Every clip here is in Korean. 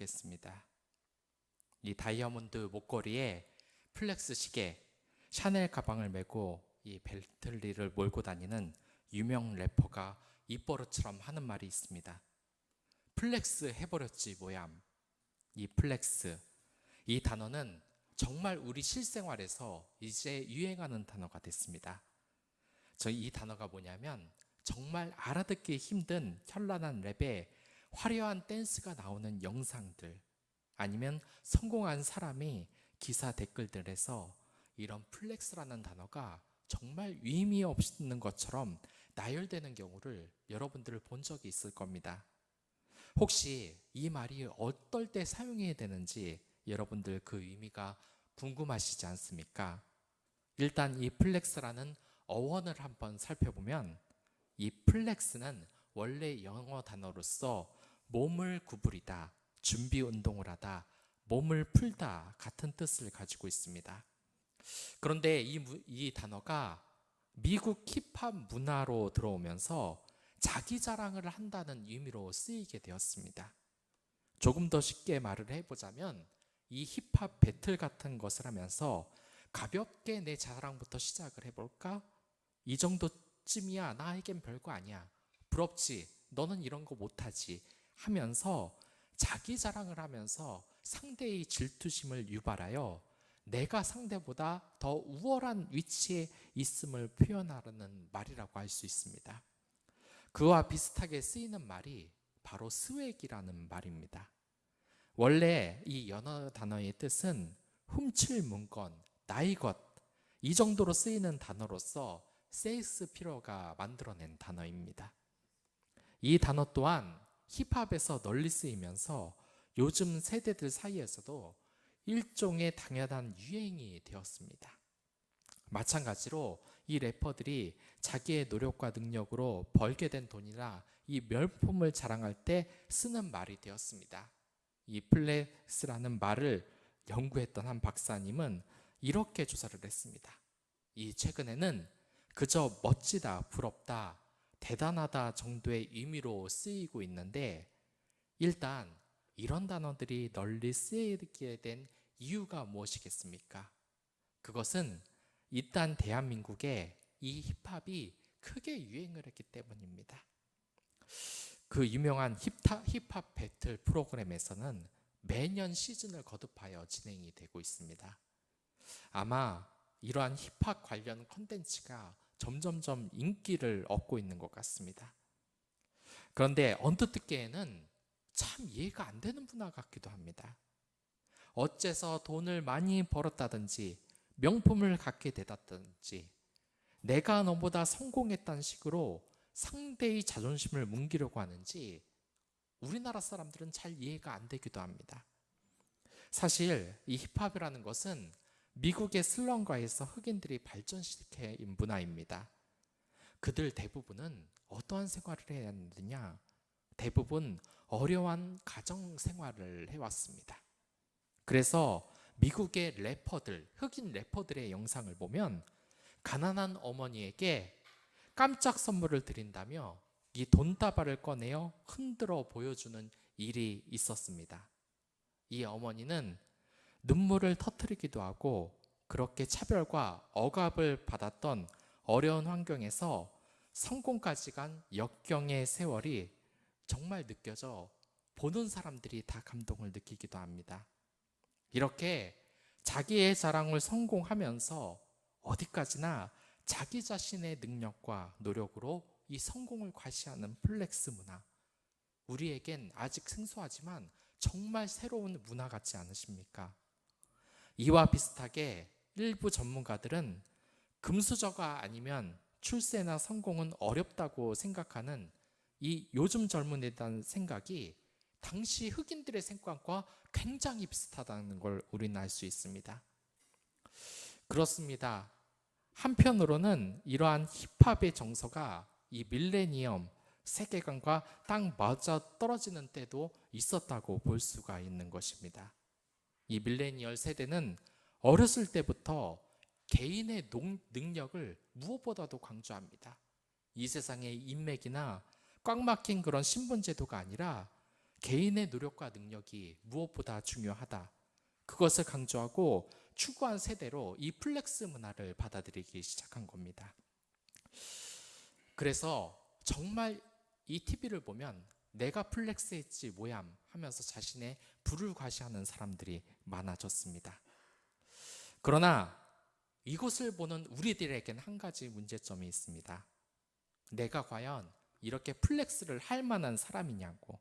겠습니다. 이 다이아몬드 목걸이에 플렉스 시계, 샤넬 가방을 메고 이 벨틀리를 몰고 다니는 유명 래퍼가 입버릇처럼 하는 말이 있습니다. 플렉스 해버렸지 뭐얌. 이 플렉스, 이 단어는 정말 우리 실생활에서 이제 유행하는 단어가 됐습니다. 이 단어가 뭐냐면 정말 알아듣기 힘든 현란한 랩에 화려한 댄스가 나오는 영상들, 아니면 성공한 사람이 기사 댓글들에서 이런 플렉스라는 단어가 정말 의미 없는 것처럼 나열되는 경우를 여러분들 본 적이 있을 겁니다. 혹시 이 말이 어떨 때 사용해야 되는지 여러분들 그 의미가 궁금하시지 않습니까? 일단 이 플렉스라는 어원을 한번 살펴보면 이 플렉스는 원래 영어 단어로서 몸을 구부리다, 준비 운동을 하다, 몸을 풀다 같은 뜻을 가지고 있습니다. 그런데 이 단어가 미국 힙합 문화로 들어오면서 자기 자랑을 한다는 의미로 쓰이게 되었습니다. 조금 더 쉽게 말을 해보자면 이 힙합 배틀 같은 것을 하면서 가볍게 내 자랑부터 시작을 해볼까? 이 정도쯤이야. 나에겐 별거 아니야. 부럽지? 너는 이런 거 못하지? 하면서 자기 자랑을 하면서 상대의 질투심을 유발하여 내가 상대보다 더 우월한 위치에 있음을 표현하는 말이라고 할 수 있습니다. 그와 비슷하게 쓰이는 말이 바로 스웩이라는 말입니다. 원래 이 연어 단어의 뜻은 훔칠 문건, 나의 것, 이 정도로 쓰이는 단어로서 세익스피어가 만들어낸 단어입니다. 이 단어 또한 힙합에서 널리 쓰이면서 요즘 세대들 사이에서도 일종의 당연한 유행이 되었습니다. 마찬가지로 이 래퍼들이 자기의 노력과 능력으로 벌게 된 돈이나 이 명품을 자랑할 때 쓰는 말이 되었습니다. 이 플렉스라는 말을 연구했던 한 박사님은 이렇게 조사를 했습니다. 이 최근에는 그저 멋지다, 부럽다, 대단하다 정도의 의미로 쓰이고 있는데, 일단 이런 단어들이 널리 쓰이게 된 이유가 무엇이겠습니까? 그것은 일단 대한민국에 이 힙합이 크게 유행을 했기 때문입니다. 그 유명한 힙합 배틀 프로그램에서는 매년 시즌을 거듭하여 진행이 되고 있습니다. 아마 이러한 힙합 관련 콘텐츠가 점점점 인기를 얻고 있는 것 같습니다. 그런데 언뜻 듣기에는 참 이해가 안 되는 문화 같기도 합니다. 어째서 돈을 많이 벌었다든지 명품을 갖게 되었다든지 내가 너보다 성공했다는 식으로 상대의 자존심을 뭉기려고 하는지 우리나라 사람들은 잘 이해가 안 되기도 합니다. 사실 이 힙합이라는 것은 미국의 슬럼가에서 흑인들이 발전시킨 문화입니다. 그들 대부분은 어떠한 생활을 해야 하느냐? 대부분 어려운 가정 생활을 해왔습니다. 그래서 미국의 래퍼들, 흑인 래퍼들의 영상을 보면 가난한 어머니에게 깜짝 선물을 드린다며 이 돈다발을 꺼내어 흔들어 보여주는 일이 있었습니다. 이 어머니는 눈물을 터뜨리기도 하고 그렇게 차별과 억압을 받았던 어려운 환경에서 성공까지 간 역경의 세월이 정말 느껴져 보는 사람들이 다 감동을 느끼기도 합니다. 이렇게 자기의 자랑을 성공하면서 어디까지나 자기 자신의 능력과 노력으로 이 성공을 과시하는 플렉스 문화, 우리에겐 아직 생소하지만 정말 새로운 문화 같지 않으십니까? 이와 비슷하게 일부 전문가들은 금수저가 아니면 출세나 성공은 어렵다고 생각하는 이 요즘 젊은이에 대한 생각이 당시 흑인들의 생각과 굉장히 비슷하다는 걸 우리는 알 수 있습니다. 그렇습니다. 한편으로는 이러한 힙합의 정서가 이 밀레니엄 세계관과 딱 맞아 떨어지는 때도 있었다고 볼 수가 있는 것입니다. 이 밀레니얼 세대는 어렸을 때부터 개인의 능력을 무엇보다도 강조합니다. 이 세상의 인맥이나 꽉 막힌 그런 신분 제도가 아니라 개인의 노력과 능력이 무엇보다 중요하다. 그것을 강조하고 추구한 세대로 이 플렉스 문화를 받아들이기 시작한 겁니다. 그래서 정말 이 TV를 보면 내가 플렉스했지 뭐얌 하면서 자신의 부를 과시하는 사람들이 많아졌습니다. 그러나 이것을 보는 우리들에게는 한 가지 문제점이 있습니다. 내가 과연 이렇게 플렉스를 할 만한 사람이냐고.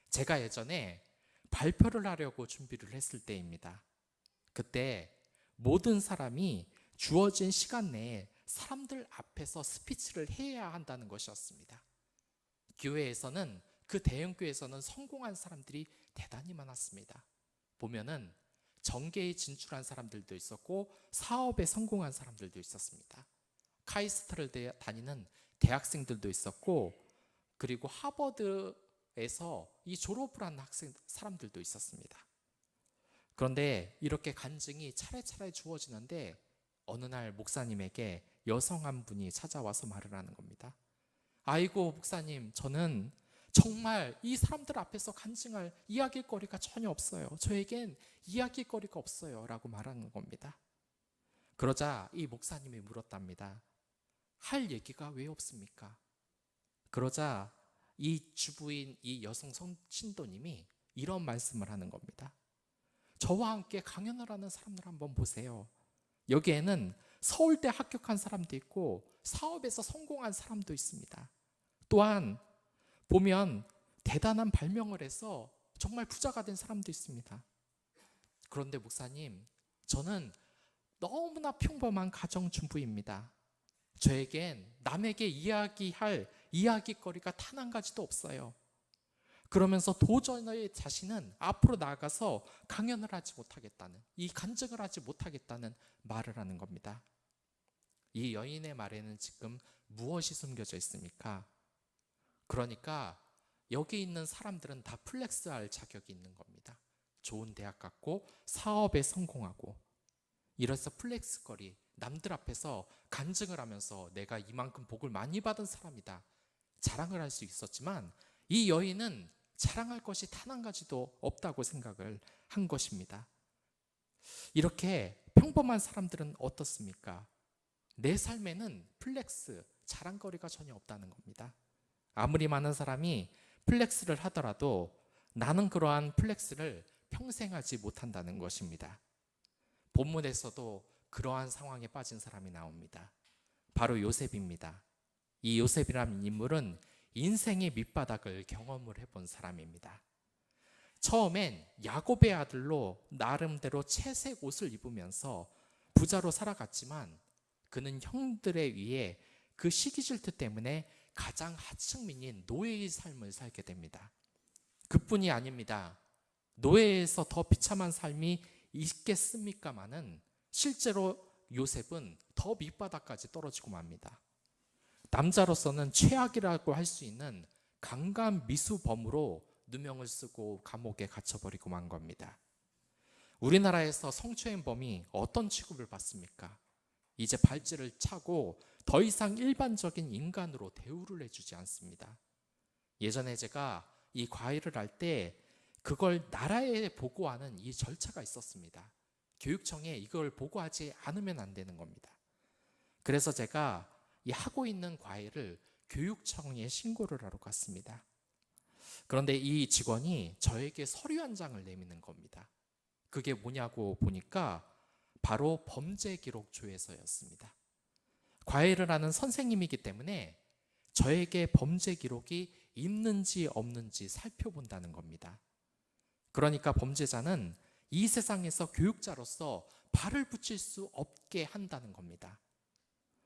제가 예전에 발표를 하려고 준비를 했을 때입니다. 그때 모든 사람이 주어진 시간 내에 사람들 앞에서 스피치를 해야 한다는 것이었습니다. 교회에서는, 그 대형교회에서는 성공한 사람들이 대단히 많았습니다. 보면은 정계에 진출한 사람들도 있었고 사업에 성공한 사람들도 있었습니다. 카이스트를 다니는 대학생들도 있었고, 그리고 하버드에서 이 졸업을 한 사람들도 있었습니다. 그런데 이렇게 간증이 차례차례 주어지는데 어느 날 목사님에게 여성 한 분이 찾아와서 말을 하는 겁니다. 아이고 목사님, 저는 정말 이 사람들 앞에서 간증할 이야기거리가 전혀 없어요. 저에겐 이야기거리가 없어요 라고 말하는 겁니다. 그러자 이 목사님이 물었답니다. 할 얘기가 왜 없습니까? 그러자 이 주부인 이 여성 신도님이 이런 말씀을 하는 겁니다. 저와 함께 강연을 하는 사람들 한번 보세요. 여기에는 서울대 합격한 사람도 있고 사업에서 성공한 사람도 있습니다. 또한 보면 대단한 발명을 해서 정말 부자가 된 사람도 있습니다. 그런데 목사님, 저는 너무나 평범한 가정주부입니다. 저에겐 남에게 이야기할 이야기거리가 단 한 가지도 없어요. 그러면서 도저히 자신은 앞으로 나아가서 강연을 하지 못하겠다는, 이 간증을 하지 못하겠다는 말을 하는 겁니다. 이 여인의 말에는 지금 무엇이 숨겨져 있습니까? 그러니까 여기 있는 사람들은 다 플렉스할 자격이 있는 겁니다. 좋은 대학 갔고 사업에 성공하고, 이래서 플렉스거리, 남들 앞에서 간증을 하면서 내가 이만큼 복을 많이 받은 사람이다 자랑을 할 수 있었지만, 이 여인은 자랑할 것이 단 한 가지도 없다고 생각을 한 것입니다. 이렇게 평범한 사람들은 어떻습니까? 내 삶에는 플렉스, 자랑거리가 전혀 없다는 겁니다. 아무리 많은 사람이 플렉스를 하더라도 나는 그러한 플렉스를 평생 하지 못한다는 것입니다. 본문에서도 그러한 상황에 빠진 사람이 나옵니다. 바로 요셉입니다. 이 요셉이라는 인물은 인생의 밑바닥을 경험을 해본 사람입니다. 처음엔 야곱의 아들로 나름대로 채색 옷을 입으면서 부자로 살아갔지만, 그는 형들에 의해 그 시기 질투 때문에 가장 하층민인 노예의 삶을 살게 됩니다. 그뿐이 아닙니다. 노예에서 더 비참한 삶이 있겠습니까마는 실제로 요셉은 더 밑바닥까지 떨어지고 맙니다. 남자로서는 최악이라고 할 수 있는 강간 미수범으로 누명을 쓰고 감옥에 갇혀버리고 만 겁니다. 우리나라에서 성추행범이 어떤 취급을 받습니까? 이제 발찌를 차고 더 이상 일반적인 인간으로 대우를 해주지 않습니다. 예전에 제가 이 과외를 할 때 그걸 나라에 보고하는 이 절차가 있었습니다. 교육청에 이걸 보고하지 않으면 안 되는 겁니다. 그래서 제가 이 하고 있는 과외를 교육청에 신고를 하러 갔습니다. 그런데 이 직원이 저에게 서류 한 장을 내미는 겁니다. 그게 뭐냐고 보니까 바로 범죄 기록 조회서였습니다. 과외를 하는 선생님이기 때문에 저에게 범죄 기록이 있는지 없는지 살펴본다는 겁니다. 그러니까 범죄자는 이 세상에서 교육자로서 발을 붙일 수 없게 한다는 겁니다.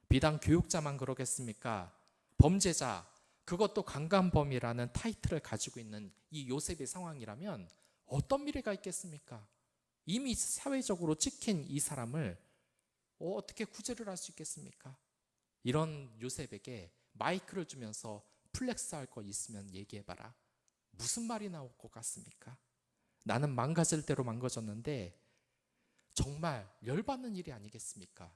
비단 교육자만 그러겠습니까? 범죄자, 그것도 강간범이라는 타이틀을 가지고 있는 이 요셉의 상황이라면 어떤 미래가 있겠습니까? 이미 사회적으로 찍힌 이 사람을 어떻게 구제를 할 수 있겠습니까? 이런 요셉에게 마이크를 주면서 플렉스할 거 있으면 얘기해봐라. 무슨 말이 나올 것 같습니까? 나는 망가질 대로 망가졌는데 정말 열받는 일이 아니겠습니까?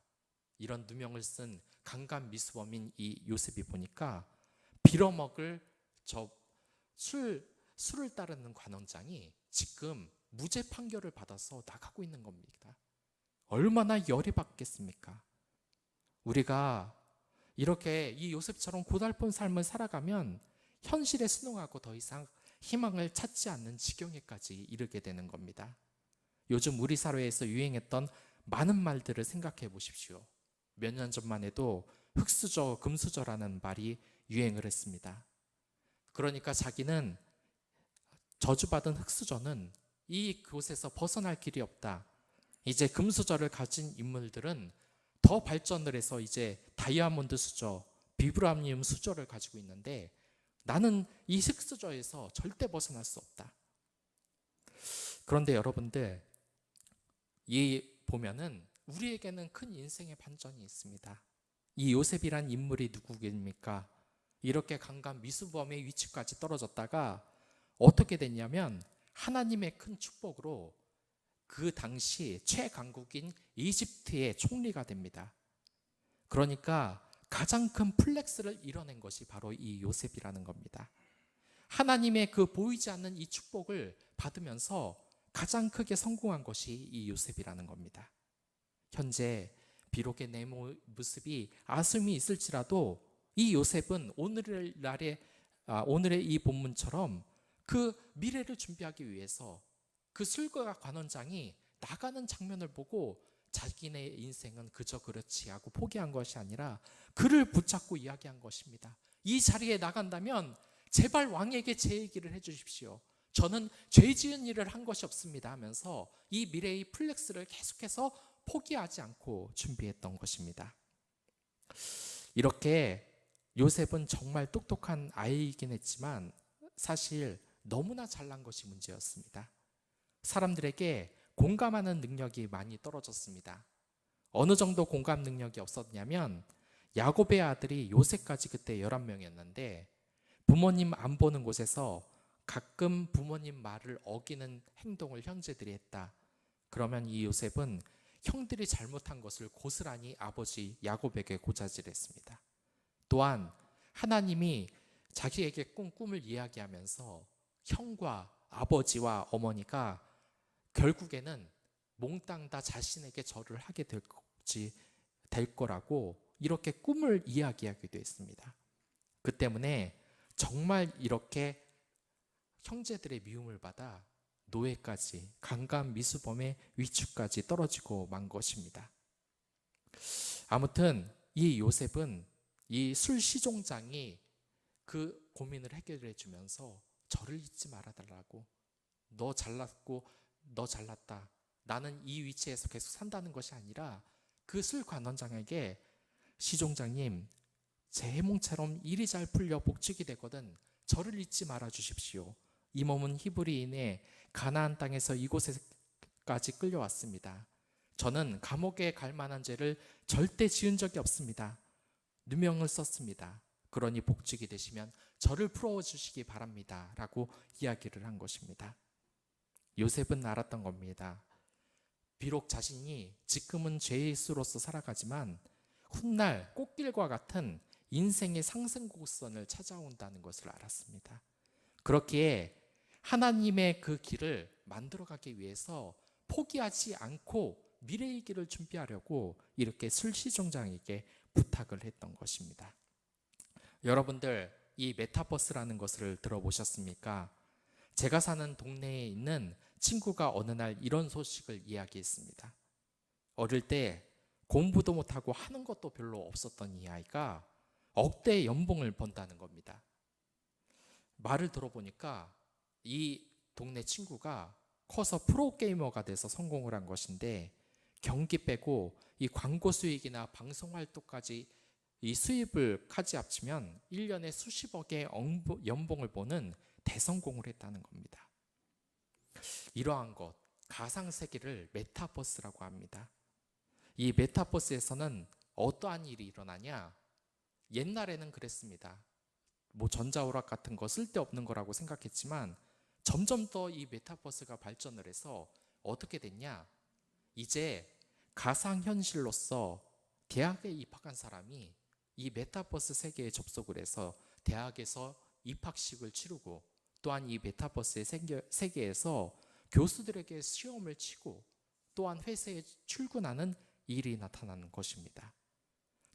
이런 누명을 쓴 강간 미수범인 이 요셉이 보니까 빌어먹을 저 술 술을 따르는 관원장이 지금 무죄 판결을 받아서 나가고 있는 겁니다. 얼마나 열이 받겠습니까? 우리가 이렇게 이 요셉처럼 고달픈 삶을 살아가면 현실에 순응하고 더 이상 희망을 찾지 않는 지경에까지 이르게 되는 겁니다. 요즘 우리 사회에서 유행했던 많은 말들을 생각해 보십시오. 몇 년 전만 해도 흙수저, 금수저라는 말이 유행을 했습니다. 그러니까 자기는 저주받은 흙수저는 이곳에서 벗어날 길이 없다. 이제 금수저를 가진 인물들은 더 발전을 해서 이제 다이아몬드 수저, 비브라늄 수저를 가지고 있는데 나는 이 흙수저에서 절대 벗어날 수 없다. 그런데 여러분들, 이 보면은 우리에게는 큰 인생의 반전이 있습니다. 이 요셉이란 인물이 누구입니까? 이렇게 강간 미수범의 위치까지 떨어졌다가 어떻게 됐냐면 하나님의 큰 축복으로 그 당시 최강국인 이집트의 총리가 됩니다. 그러니까 가장 큰 플렉스를 이뤄낸 것이 바로 이 요셉이라는 겁니다. 하나님의 그 보이지 않는 이 축복을 받으면서 가장 크게 성공한 것이 이 요셉이라는 겁니다. 현재 비록의 내 모습이 아쉬움이 있을지라도 이 요셉은 오늘의 이 본문처럼 그 미래를 준비하기 위해서 그 술과 관원장이 나가는 장면을 보고 자기네 인생은 그저 그렇지 하고 포기한 것이 아니라 그를 붙잡고 이야기한 것입니다. 이 자리에 나간다면 제발 왕에게 제 얘기를 해주십시오. 저는 죄 지은 일을 한 것이 없습니다 하면서 이 미래의 플렉스를 계속해서 포기하지 않고 준비했던 것입니다. 이렇게 요셉은 정말 똑똑한 아이이긴 했지만 사실 너무나 잘난 것이 문제였습니다. 사람들에게 공감하는 능력이 많이 떨어졌습니다. 어느 정도 공감 능력이 없었냐면 야곱의 아들이 요셉까지 그때 11명이었는데 부모님 안 보는 곳에서 가끔 부모님 말을 어기는 행동을 형제들이 했다. 그러면 이 요셉은 형들이 잘못한 것을 고스란히 아버지 야곱에게 고자질했습니다. 또한 하나님이 자기에게 꿈을 이야기하면서 형과 아버지와 어머니가 결국에는 몽땅 다 자신에게 절을 하게 될 거라고 이렇게 꿈을 이야기하기도 했습니다. 그 때문에 정말 이렇게 형제들의 미움을 받아 노예까지 강간 미수범의 위축까지 떨어지고 만 것입니다. 아무튼 이 요셉은 이 술 시종장이 그 고민을 해결해 주면서 저를 잊지 말아달라고, 너 잘났고 너 잘났다, 나는 이 위치에서 계속 산다는 것이 아니라 그 술 관원장에게 시종장님, 제 해몽처럼 일이 잘 풀려 복직이 되거든 저를 잊지 말아 주십시오. 이 몸은 히브리인의 가나안 땅에서 이곳에까지 끌려왔습니다. 저는 감옥에 갈 만한 죄를 절대 지은 적이 없습니다. 누명을 썼습니다. 그러니 복직이 되시면 저를 풀어주시기 바랍니다 라고 이야기를 한 것입니다. 요셉은 알았던 겁니다. 비록 자신이 지금은 죄의 수로서 살아가지만 훗날 꽃길과 같은 인생의 상승 곡선을 찾아온다는 것을 알았습니다. 그렇기에 하나님의 그 길을 만들어가기 위해서 포기하지 않고 미래의 길을 준비하려고 이렇게 술시종장에게 부탁을 했던 것입니다. 여러분들, 이 메타버스라는 것을 들어보셨습니까? 제가 사는 동네에 있는 친구가 어느 날 이런 소식을 이야기했습니다. 어릴 때 공부도 못하고 하는 것도 별로 없었던 이 아이가 억대의 연봉을 번다는 겁니다. 말을 들어보니까 이 동네 친구가 커서 프로게이머가 돼서 성공을 한 것인데 경기 빼고 이 광고 수익이나 방송 활동까지 이 수입을 까지 합치면 1년에 수십억의 연봉을 보는 대성공을 했다는 겁니다. 이러한 것, 가상세계를 메타버스라고 합니다. 이 메타버스에서는 어떠한 일이 일어나냐? 옛날에는 그랬습니다. 뭐 전자오락 같은 거 쓸데없는 거라고 생각했지만 점점 더 이 메타버스가 발전을 해서 어떻게 됐냐? 이제 가상현실로서 대학에 입학한 사람이 이 메타버스 세계에 접속을 해서 대학에서 입학식을 치르고 또한 이 메타버스의 세계에서 교수들에게 시험을 치고 또한 회사에 출근하는 일이 나타나는 것입니다.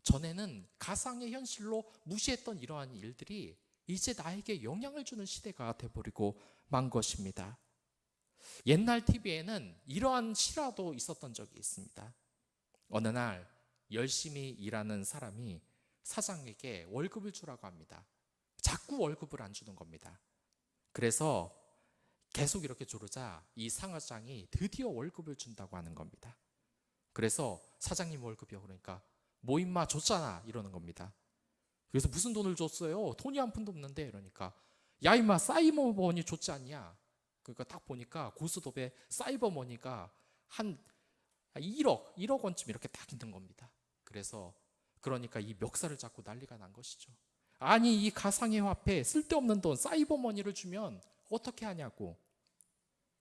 전에는 가상의 현실로 무시했던 이러한 일들이 이제 나에게 영향을 주는 시대가 되어버리고 만 것입니다. 옛날 TV에는 이러한 실화도 있었던 적이 있습니다. 어느 날 열심히 일하는 사람이 사장에게 월급을 주라고 합니다. 자꾸 월급을 안 주는 겁니다. 그래서 계속 이렇게 조르자 이 상사장이 드디어 월급을 준다고 하는 겁니다. 그래서 사장님 월급이요. 그러니까 뭐 임마 줬잖아 이러는 겁니다. 그래서 무슨 돈을 줬어요? 돈이 한 푼도 없는데. 이러니까 야 임마 사이버머니 줬지 않냐. 그러니까 딱 보니까 고스톱에 사이버머니가 한 1억 원쯤 이렇게 딱 있는 겁니다. 그러니까 이 멱살을 잡고 난리가 난 것이죠. 아니 이 가상의 화폐 쓸데없는 돈 사이버머니를 주면 어떻게 하냐고.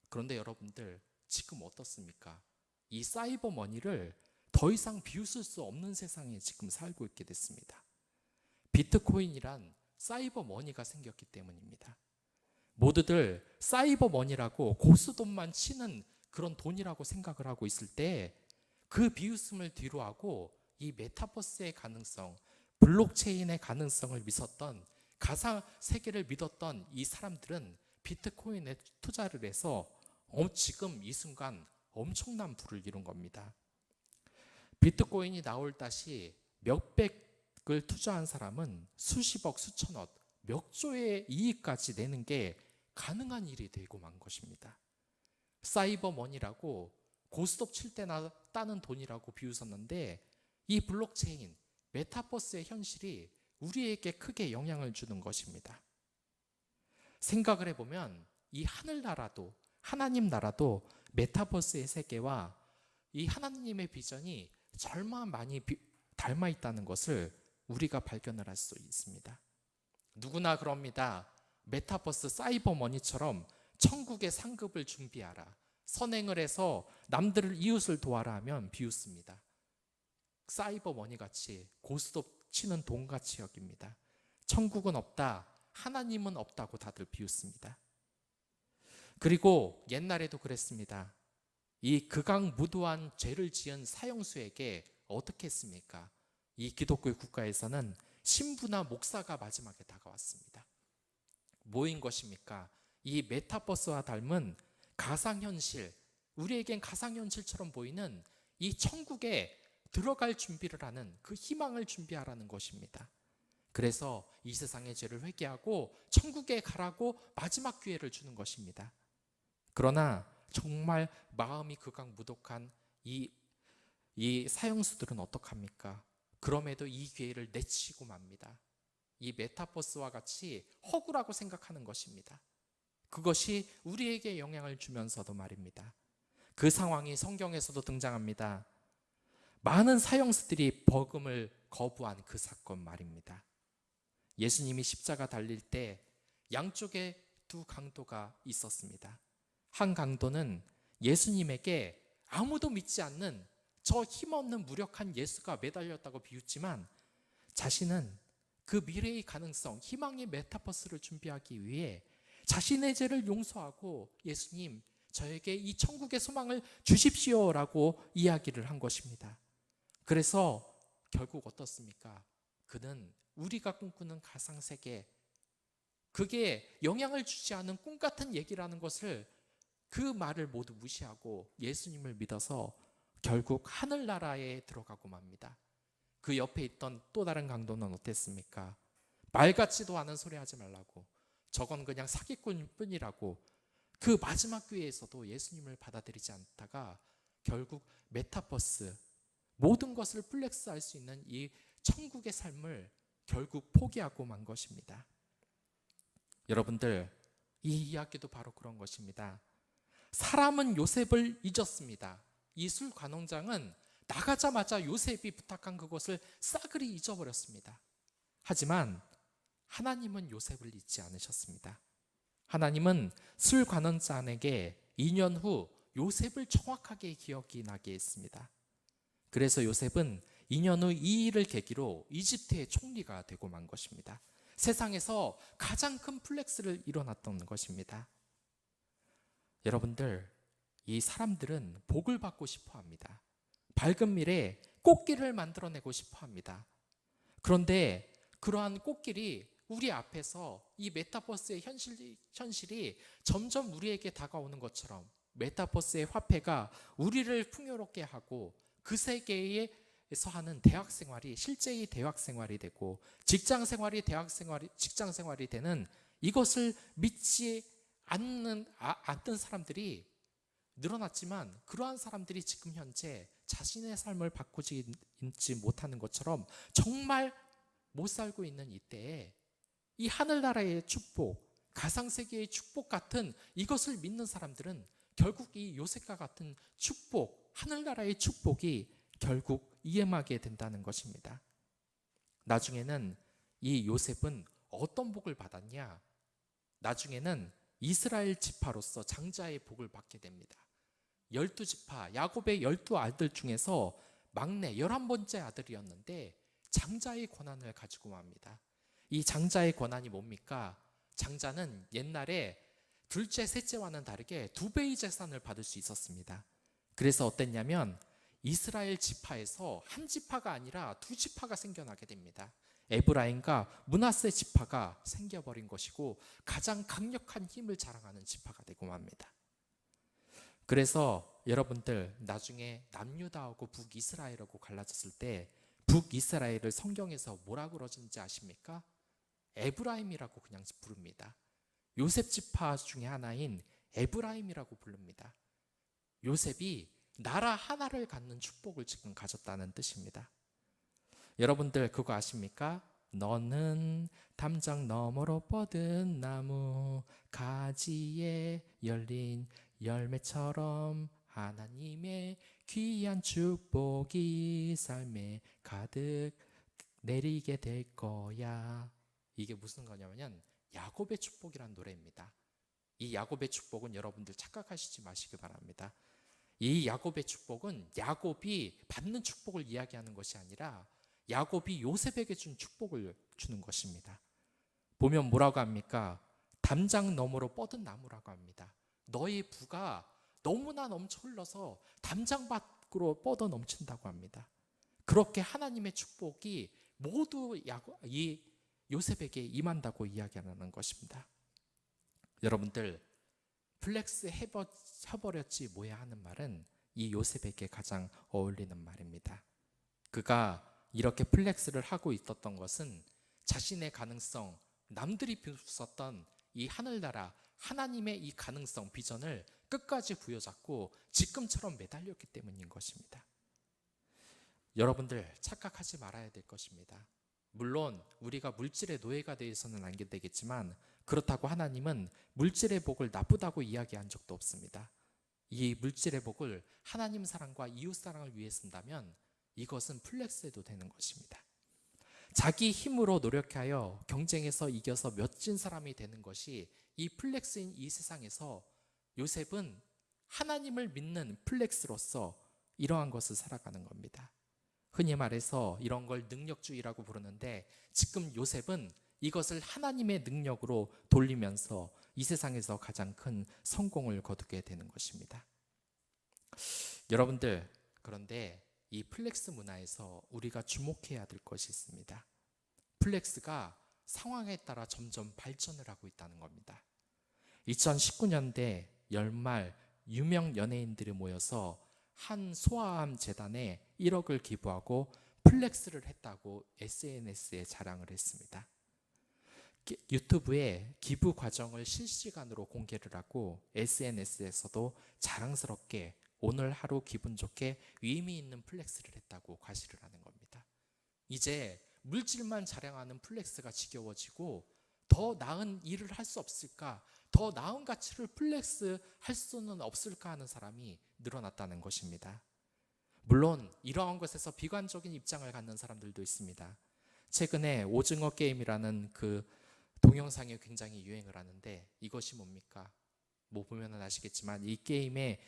그런데 여러분들 지금 어떻습니까? 이 사이버머니를 더 이상 비웃을 수 없는 세상에 지금 살고 있게 됐습니다. 비트코인이란 사이버머니가 생겼기 때문입니다. 모두들 사이버머니라고 고스톱만 치는 그런 돈이라고 생각을 하고 있을 때 그 비웃음을 뒤로하고 이 메타버스의 가능성, 블록체인의 가능성을 믿었던, 가상 세계를 믿었던 이 사람들은 비트코인에 투자를 해서 지금 이 순간 엄청난 부를 이룬 겁니다. 비트코인이 나올 다시 몇백을 투자한 사람은 수십억, 수천억, 몇 조의 이익까지 내는 게 가능한 일이 되고 만 것입니다. 사이버머니라고 고스톱 칠 때나 따는 돈이라고 비웃었는데 이 블록체인, 메타버스의 현실이 우리에게 크게 영향을 주는 것입니다. 생각을 해보면 이 하늘나라도, 하나님 나라도 메타버스의 세계와 이 하나님의 비전이 절마 많이 닮아 있다는 것을 우리가 발견을 할 수 있습니다. 누구나 그럽니다. 메타버스 사이버머니처럼 천국의 상급을 준비하라, 선행을 해서 남들을 이웃을 도와라 하면 비웃습니다. 사이버머니 같이 고스톱 치는 돈같이 여깁니다. 천국은 없다, 하나님은 없다고 다들 비웃습니다. 그리고 옛날에도 그랬습니다. 이 극악무도한 죄를 지은 사형수에게 어떻게 했습니까? 이 기독교 국가에서는 신부나 목사가 마지막에 다가왔습니다. 뭐인 것입니까? 이 메타버스와 닮은 가상현실, 우리에겐 가상현실처럼 보이는 이 천국에 들어갈 준비를 하는, 그 희망을 준비하라는 것입니다. 그래서 이 세상의 죄를 회개하고 천국에 가라고 마지막 기회를 주는 것입니다. 그러나 정말 마음이 극악무독한 이 사형수들은 어떡합니까? 그럼에도 이 기회를 내치고 맙니다. 이 메타버스와 같이 허구라고 생각하는 것입니다. 그것이 우리에게 영향을 주면서도 말입니다. 그 상황이 성경에서도 등장합니다. 많은 사형수들이 버금을 거부한 그 사건 말입니다. 예수님이 십자가 달릴 때 양쪽에 두 강도가 있었습니다. 한 강도는 예수님에게 아무도 믿지 않는 저 힘없는 무력한 예수가 매달렸다고 비웃지만, 자신은 그 미래의 가능성, 희망의 메타버스를 준비하기 위해 자신의 죄를 용서하고 예수님, 저에게 이 천국의 소망을 주십시오라고 이야기를 한 것입니다. 그래서 결국 어떻습니까? 그는 우리가 꿈꾸는 가상세계, 그게 영향을 주지 않은 꿈 같은 얘기라는 것을, 그 말을 모두 무시하고 예수님을 믿어서 결국 하늘나라에 들어가고 맙니다. 그 옆에 있던 또 다른 강도는 어땠습니까? 말 같지도 않은 소리 하지 말라고, 저건 그냥 사기꾼뿐이라고 그 마지막 기회에서도 예수님을 받아들이지 않다가 결국 메타버스, 모든 것을 플렉스할 수 있는 이 천국의 삶을 결국 포기하고 만 것입니다. 여러분들, 이 이야기도 바로 그런 것입니다. 사람은 요셉을 잊었습니다. 이 술 관원장은 나가자마자 요셉이 부탁한 그것을 싸그리 잊어버렸습니다. 하지만 하나님은 요셉을 잊지 않으셨습니다. 하나님은 술 관원장에게 2년 후 요셉을 정확하게 기억이 나게 했습니다. 그래서 요셉은 2년 후 이 일을 계기로 이집트의 총리가 되고 만 것입니다. 세상에서 가장 큰 플렉스를 일어났던 것입니다. 여러분들, 이 사람들은 복을 받고 싶어 합니다. 밝은 미래에 꽃길을 만들어내고 싶어 합니다. 그런데 그러한 꽃길이 우리 앞에서 이 메타버스의 현실이 점점 우리에게 다가오는 것처럼 메타버스의 화폐가 우리를 풍요롭게 하고 그 세계에서 하는 대학 생활이 실제의 대학 생활이 되고 직장 생활이 직장 생활이 되는 이것을 믿지 않는 사람들이 늘어났지만 그러한 사람들이 지금 현재 자신의 삶을 바꾸지 못하는 것처럼 정말 못 살고 있는 이때에 이 하늘나라의 축복, 가상세계의 축복 같은 이것을 믿는 사람들은 결국 이 요셉과 같은 축복, 하늘나라의 축복이 결국 이행하게 된다는 것입니다. 나중에는 이 요셉은 어떤 복을 받았냐? 나중에는 이스라엘 지파로서 장자의 복을 받게 됩니다. 12지파, 야곱의 12아들 중에서 막내 11번째 아들이었는데 장자의 권한을 가지고 맙니다. 이 장자의 권한이 뭡니까? 장자는 옛날에 둘째, 셋째와는 다르게 2배의 재산을 받을 수 있었습니다. 그래서 어땠냐면 이스라엘 지파에서 한 지파가 아니라 2지파가 생겨나게 됩니다. 에브라임과 므낫세 지파가 생겨버린 것이고 가장 강력한 힘을 자랑하는 지파가 되고 맙니다. 그래서 여러분들 나중에 남유다하고 북이스라엘하고 갈라졌을 때 북이스라엘을 성경에서 뭐라 그러는지 아십니까? 에브라임이라고 그냥 부릅니다. 요셉 지파 중에 하나인 에브라임이라고 부릅니다. 요셉이 나라 하나를 갖는 축복을 지금 가졌다는 뜻입니다. 여러분들 그거 아십니까? 너는 담장 너머로 뻗은 나무 가지에 열린 열매처럼 하나님의 귀한 축복이 삶에 가득 내리게 될 거야. 이게 무슨 거냐면 야곱의 축복이란 노래입니다. 이 야곱의 축복은 여러분들 착각하시지 마시기 바랍니다. 이 야곱의 축복은 야곱이 받는 축복을 이야기하는 것이 아니라 야곱이 요셉에게 준 축복을 주는 것입니다. 보면 뭐라고 합니까? 담장 너머로 뻗은 나무라고 합니다. 너의 부가 너무나 넘쳐 흘러서 담장 밖으로 뻗어 넘친다고 합니다. 그렇게 하나님의 축복이 모두 이 요셉에게 임한다고 이야기하는 것입니다. 여러분들 플렉스 해버렸지 뭐야 하는 말은 이 요셉에게 가장 어울리는 말입니다. 그가 이렇게 플렉스를 하고 있었던 것은 자신의 가능성, 남들이 비웃었던 이 하늘나라 하나님의 이 가능성, 비전을 끝까지 부여잡고 지금처럼 매달렸기 때문인 것입니다. 여러분들 착각하지 말아야 될 것입니다. 물론 우리가 물질의 노예가 되어서는 안 되겠지만 그렇다고 하나님은 물질의 복을 나쁘다고 이야기한 적도 없습니다. 이 물질의 복을 하나님 사랑과 이웃 사랑을 위해 쓴다면 이것은 플렉스해도 되는 것입니다. 자기 힘으로 노력하여 경쟁에서 이겨서 멋진 사람이 되는 것이 이 플렉스인 이 세상에서 요셉은 하나님을 믿는 플렉스로서 이러한 것을 살아가는 겁니다. 흔히 말해서 이런 걸 능력주의라고 부르는데 지금 요셉은 이것을 하나님의 능력으로 돌리면서 이 세상에서 가장 큰 성공을 거두게 되는 것입니다. 여러분들, 그런데 이 플렉스 문화에서 우리가 주목해야 될 것이 있습니다. 플렉스가 상황에 따라 점점 발전을 하고 있다는 겁니다. 2019년대 연말 유명 연예인들이 모여서 한 소아암 재단에 1억을 기부하고 플렉스를 했다고 SNS에 자랑을 했습니다. 유튜브에 기부 과정을 실시간으로 공개를 하고 SNS에서도 자랑스럽게 오늘 하루 기분 좋게 의미 있는 플렉스를 했다고 과시를 하는 겁니다. 이제 물질만 자랑하는 플렉스가 지겨워지고 더 나은 일을 할 수 없을까? 더 나은 가치를 플렉스 할 수는 없을까 하는 사람이 늘어났다는 것입니다. 물론 이러한 것에서 비관적인 입장을 갖는 사람들도 있습니다. 최근에 오징어 게임이라는 그 동영상이 굉장히 유행을 하는데 이것이 뭡니까? 뭐 보면 아시겠지만 이 게임의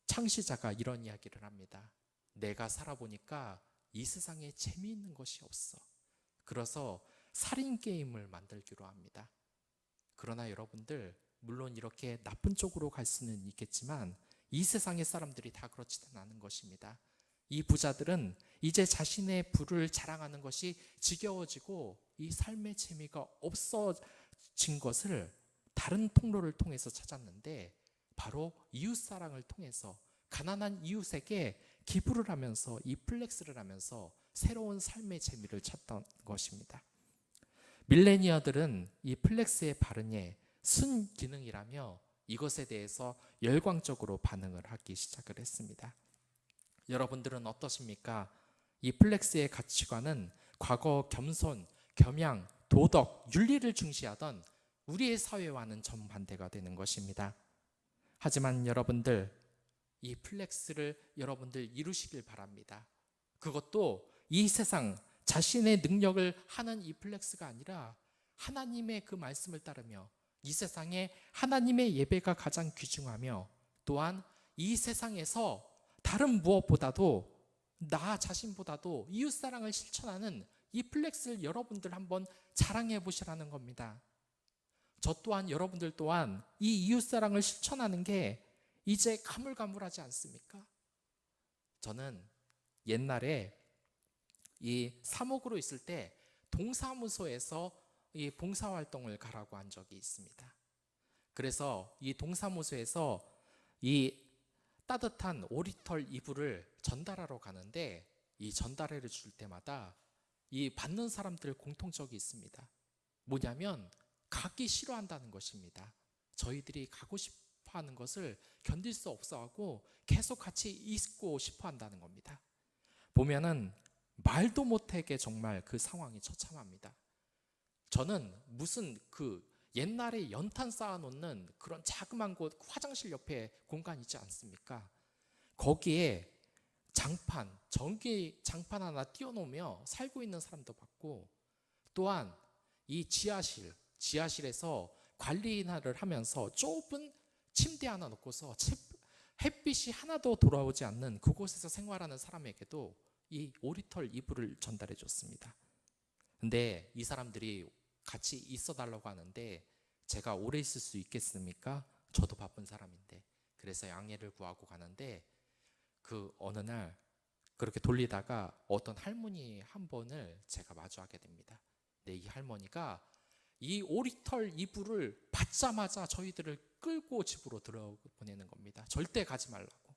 창시자가 이런 이야기를 합니다. 내가 살아보니까 이 세상에 재미있는 것이 없어. 그래서 살인 게임을 만들기로 합니다. 그러나 여러분들, 물론 이렇게 나쁜 쪽으로 갈 수는 있겠지만 이 세상의 사람들이 다 그렇지는 않은 것입니다. 이 부자들은 이제 자신의 부를 자랑하는 것이 지겨워지고 이 삶의 재미가 없어진 것을 다른 통로를 통해서 찾았는데, 바로 이웃사랑을 통해서 가난한 이웃에게 기부를 하면서 이 플렉스를 하면서 새로운 삶의 재미를 찾던 것입니다. 밀레니어들은 이 플렉스의 발언에 순기능이라며 이것에 대해서 열광적으로 반응을 하기 시작을 했습니다. 여러분들은 어떠십니까? 이 플렉스의 가치관은 과거 겸손, 겸양, 도덕, 윤리를 중시하던 우리의 사회와는 정반대가 되는 것입니다. 하지만 여러분들, 이 플렉스를 여러분들 이루시길 바랍니다. 그것도 이 세상 자신의 능력을 하는 이 플렉스가 아니라 하나님의 그 말씀을 따르며 이 세상에 하나님의 예배가 가장 귀중하며, 또한 이 세상에서 다른 무엇보다도 나 자신보다도 이웃사랑을 실천하는 이 플렉스를 여러분들 한번 자랑해 보시라는 겁니다. 저 또한, 여러분들 또한 이 이웃사랑을 실천하는 게 이제 가물가물하지 않습니까? 저는 옛날에 이 사목으로 있을 때 동사무소에서 이 봉사활동을 가라고 한 적이 있습니다. 그래서 이 동사무소에서 이 따뜻한 오리털 이불을 전달하러 가는데, 이 전달회를 줄 때마다 이 받는 사람들 공통적이 있습니다. 뭐냐면 가기 싫어한다는 것입니다. 저희들이 가고 싶어 하는 것을 견딜 수 없어하고 계속 같이 있고 싶어 한다는 겁니다. 보면은 말도 못하게 정말 그 상황이 처참합니다. 저는 무슨 그 옛날에 연탄 쌓아놓는 그런 자그만 곳, 화장실 옆에 공간 있지 않습니까? 거기에 장판, 전기 장판 하나 띄워놓으며 살고 있는 사람도 봤고, 또한 이 지하실에서 관리를 하면서 좁은 침대 하나 놓고서 햇빛이 하나도 돌아오지 않는 그곳에서 생활하는 사람에게도 이 오리털 이불을 전달해 줬습니다. 근데 이 사람들이 같이 있어 달라고 하는데 제가 오래 있을 수 있겠습니까? 저도 바쁜 사람인데. 그래서 양해를 구하고 가는데, 그 어느 날 그렇게 돌리다가 어떤 할머니 한 분을 제가 마주하게 됩니다. 근데 이 할머니가 이 오리털 이불을 받자마자 저희들을 끌고 집으로 들어보내는 겁니다. 절대 가지 말라고.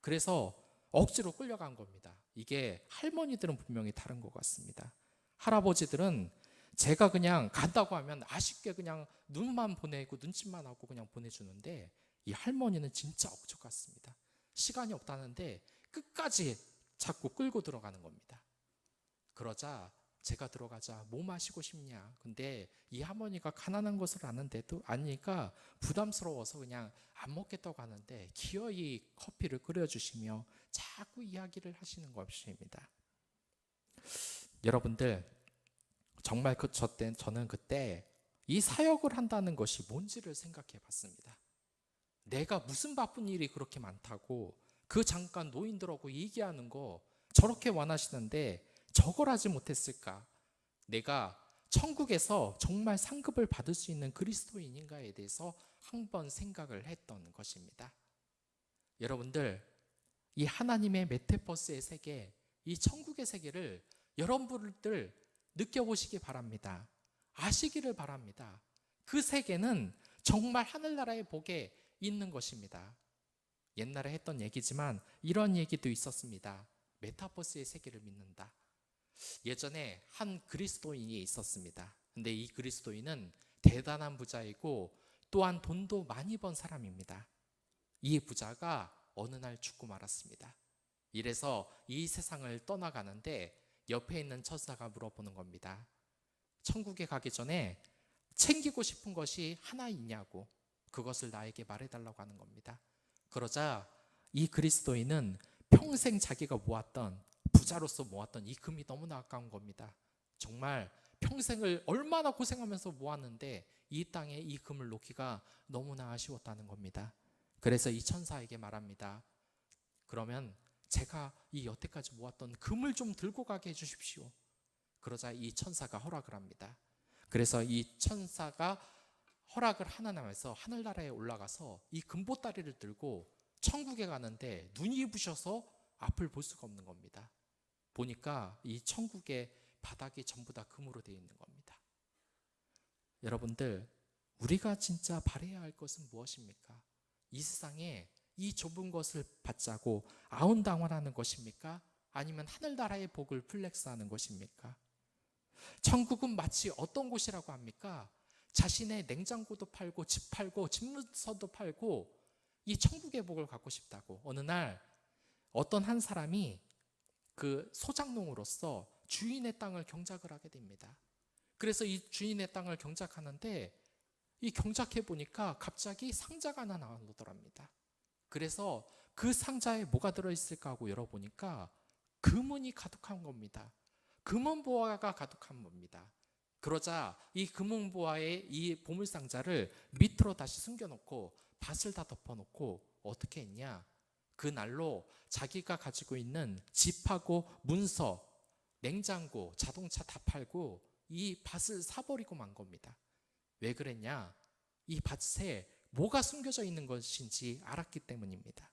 그래서 억지로 끌려간 겁니다. 이게 할머니들은 분명히 다른 것 같습니다. 할아버지들은 제가 그냥 간다고 하면 아쉽게 그냥 눈만 보내고 눈짓만 하고 그냥 보내주는데, 이 할머니는 진짜 억척 같습니다. 시간이 없다는데 끝까지 자꾸 끌고 들어가는 겁니다. 그러자 제가 들어가자 뭐 마시고 싶냐. 근데 이 할머니가 가난한 것을 아는데도 아니까 부담스러워서 그냥 안 먹겠다고 하는데 기어이 커피를 끓여주시며 자꾸 이야기를 하시는 것입니다. 여러분들, 정말 저는 그때 이 사역을 한다는 것이 뭔지를 생각해 봤습니다. 내가 무슨 바쁜 일이 그렇게 많다고 그 잠깐 노인들하고 얘기하는 거 저렇게 원하시는데 저걸 하지 못했을까? 내가 천국에서 정말 상급을 받을 수 있는 그리스도인인가에 대해서 한번 생각을 했던 것입니다. 여러분들, 이 하나님의 메타버스의 세계, 이 천국의 세계를 여러분들 느껴보시기 바랍니다. 아시기를 바랍니다. 그 세계는 정말 하늘나라의 복에 있는 것입니다. 옛날에 했던 얘기지만 이런 얘기도 있었습니다. 메타버스의 세계를 믿는다. 예전에 한 그리스도인이 있었습니다. 근데 이 그리스도인은 대단한 부자이고 또한 돈도 많이 번 사람입니다. 이 부자가 어느 날 죽고 말았습니다. 이래서 이 세상을 떠나가는데 옆에 있는 천사가 물어보는 겁니다. 천국에 가기 전에 챙기고 싶은 것이 하나 있냐고, 그것을 나에게 말해달라고 하는 겁니다. 그러자 이 그리스도인은 평생 자기가 모았던, 부자로서 모았던 이 금이 너무나 아까운 겁니다. 정말 평생을 얼마나 고생하면서 모았는데 이 땅에 이 금을 놓기가 너무나 아쉬웠다는 겁니다. 그래서 이 천사에게 말합니다. 그러면 제가 이 여태까지 모았던 금을 좀 들고 가게 해주십시오. 그러자 이 천사가 허락을 합니다. 그래서 이 천사가 허락을 하나님에서 하늘나라에 올라가서 이 금보다리를 들고 천국에 가는데 눈이 부셔서 앞을 볼 수가 없는 겁니다. 보니까 이 천국의 바닥이 전부 다 금으로 되어 있는 겁니다. 여러분들, 우리가 진짜 바라야 할 것은 무엇입니까? 이 세상에 이 좁은 것을 받자고 아웅다운하는 것입니까? 아니면 하늘나라의 복을 플렉스하는 것입니까? 천국은 마치 어떤 곳이라고 합니까? 자신의 냉장고도 팔고 집 팔고 집문서도 팔고 이 천국의 복을 갖고 싶다고. 어느 날 어떤 한 사람이 그 소장농으로서 주인의 땅을 경작을 하게 됩니다. 그래서 이 주인의 땅을 경작하는데 이 경작해 보니까 갑자기 상자가 하나 나오더랍니다. 그래서 그 상자에 뭐가 들어있을까 하고 열어보니까 금은이 가득한 겁니다. 금은보화가 가득한 겁니다. 그러자 이 금은보화의 이 보물상자를 밑으로 다시 숨겨놓고 밭을 다 덮어놓고 어떻게 했냐? 그날로 자기가 가지고 있는 집하고 문서, 냉장고, 자동차 다 팔고 이 밭을 사버리고 만 겁니다. 왜 그랬냐? 이 밭에 뭐가 숨겨져 있는 것인지 알았기 때문입니다.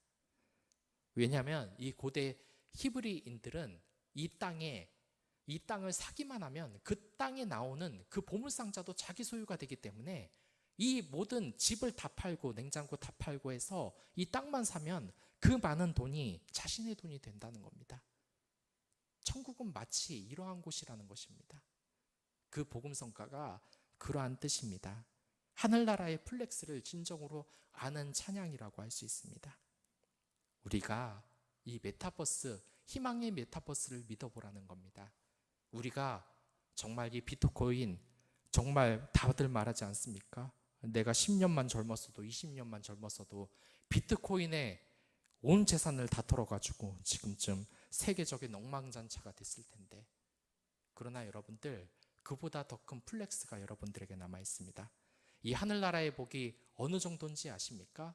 왜냐하면 이 고대 히브리인들은 이 땅을 사기만 하면 그 땅에 나오는 그 보물상자도 자기 소유가 되기 때문에 이 모든 집을 다 팔고 냉장고 다 팔고 해서 이 땅만 사면 그 많은 돈이 자신의 돈이 된다는 겁니다. 천국은 마치 이러한 곳이라는 것입니다. 그 복음성가가 그러한 뜻입니다. 하늘나라의 플렉스를 진정으로 아는 찬양이라고 할 수 있습니다. 우리가 이 메타버스, 희망의 메타버스를 믿어보라는 겁니다. 우리가 정말 이 비트코인 정말 다들 말하지 않습니까? 내가 10년만 젊었어도 20년만 젊었어도 비트코인에 온 재산을 다 털어가지고 지금쯤 세계적인 억만장자가 됐을 텐데, 그러나 여러분들 그보다 더 큰 플렉스가 여러분들에게 남아 있습니다. 이 하늘나라의 복이 어느 정도인지 아십니까?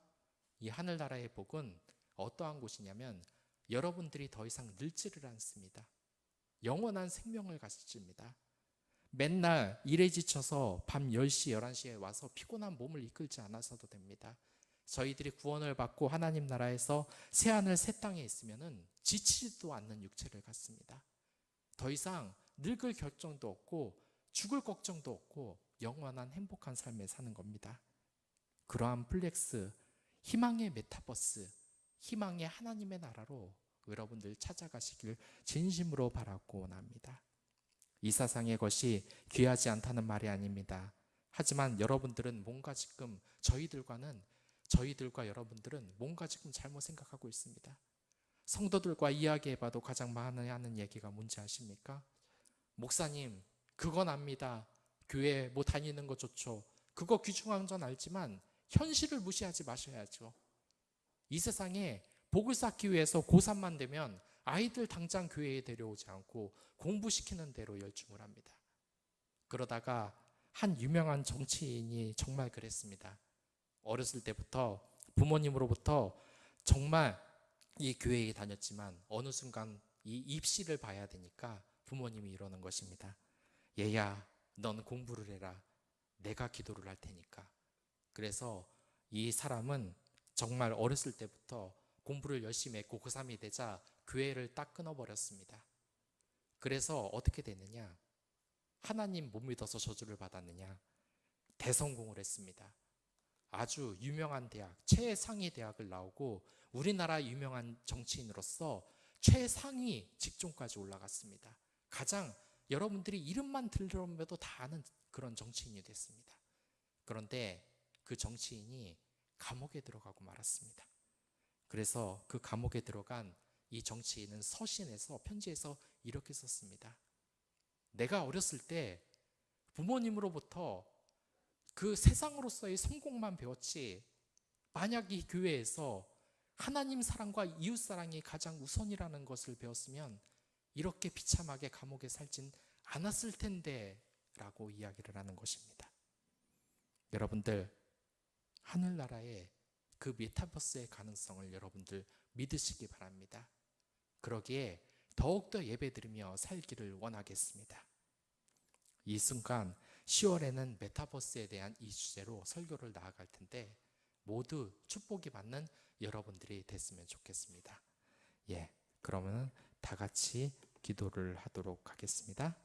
이 하늘나라의 복은 어떠한 곳이냐면 여러분들이 더 이상 늙지를 않습니다. 영원한 생명을 가집니다. 맨날 일에 지쳐서 밤 10시, 11시에 와서 피곤한 몸을 이끌지 않아서도 됩니다. 저희들이 구원을 받고 하나님 나라에서 새하늘 새 땅에 있으면은 지치지도 않는 육체를 갖습니다. 더 이상 늙을 결정도 없고 죽을 걱정도 없고 영원한 행복한 삶을 사는 겁니다. 그러한 플렉스, 희망의 메타버스, 희망의 하나님의 나라로 여러분들 찾아가시길 진심으로 바라고 원합니다. 이 세상의 것이 귀하지 않다는 말이 아닙니다. 하지만 여러분들은 뭔가 지금 저희들과 여러분들은 뭔가 지금 잘못 생각하고 있습니다. 성도들과 이야기해봐도 가장 많이 하는 얘기가 뭔지 아십니까? 목사님, 그건 압니다. 교회 뭐 다니는 거 좋죠. 그거 귀중한 건 알지만 현실을 무시하지 마셔야죠. 이 세상에 복을 쌓기 위해서 고3만 되면 아이들 당장 교회에 데려오지 않고 공부시키는 대로 열중을 합니다. 그러다가 한 유명한 정치인이 정말 그랬습니다. 어렸을 때부터 부모님으로부터 정말 이 교회에 다녔지만 어느 순간 이 입시를 봐야 되니까 부모님이 이러는 것입니다. 얘야, 넌 공부를 해라. 내가 기도를 할 테니까. 그래서 이 사람은 정말 어렸을 때부터 공부를 열심히 했고 고3이 되자 교회를 딱 끊어버렸습니다. 그래서 어떻게 됐느냐? 하나님 못 믿어서 저주를 받았느냐? 대성공을 했습니다. 아주 유명한 대학, 최상위 대학을 나오고 우리나라 유명한 정치인으로서 최상위 직종까지 올라갔습니다. 가장 여러분들이 이름만 들으면도 다 아는 그런 정치인이 됐습니다. 그런데 그 정치인이 감옥에 들어가고 말았습니다. 그래서 그 감옥에 들어간 이 정치인은 서신에서, 편지에서 이렇게 썼습니다. 내가 어렸을 때 부모님으로부터 그 세상으로서의 성공만 배웠지, 만약 이 교회에서 하나님 사랑과 이웃 사랑이 가장 우선이라는 것을 배웠으면 이렇게 비참하게 감옥에 살진 않았을 텐데 라고 이야기를 하는 것입니다. 여러분들, 하늘나라의 그 메타버스의 가능성을 여러분들 믿으시기 바랍니다. 그러기에 더욱더 예배드리며 살기를 원하겠습니다. 이 순간 10월에는 메타버스에 대한 이 주제로 설교를 나아갈 텐데 모두 축복이 받는 여러분들이 됐으면 좋겠습니다. 예, 그러면 다 같이 기도를 하도록 하겠습니다.